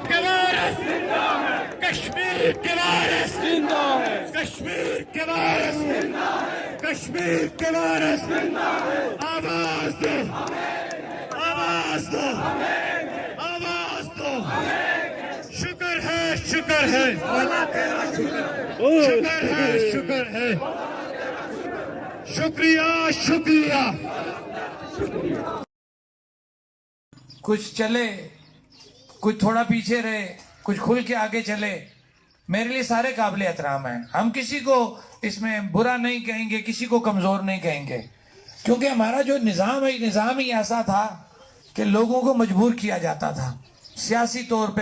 کے وارث کشمیر کے وارث کشمیر کے وارث کشمیر کے وارث آواز دو آواز دو آواز دو شکر ہے شکر ہے شکر ہے شکر ہے شکریہ شکریہ کچھ چلے کچھ تھوڑا پیچھے رہے کچھ کھل کے آگے چلے میرے لیے سارے قابل احترام ہیں ہم کسی کو اس میں برا نہیں کہیں گے کسی کو کمزور نہیں کہیں گے کیونکہ ہمارا جو نظام ہے نظام ہی ایسا تھا کہ لوگوں کو مجبور کیا جاتا تھا سیاسی طور پہ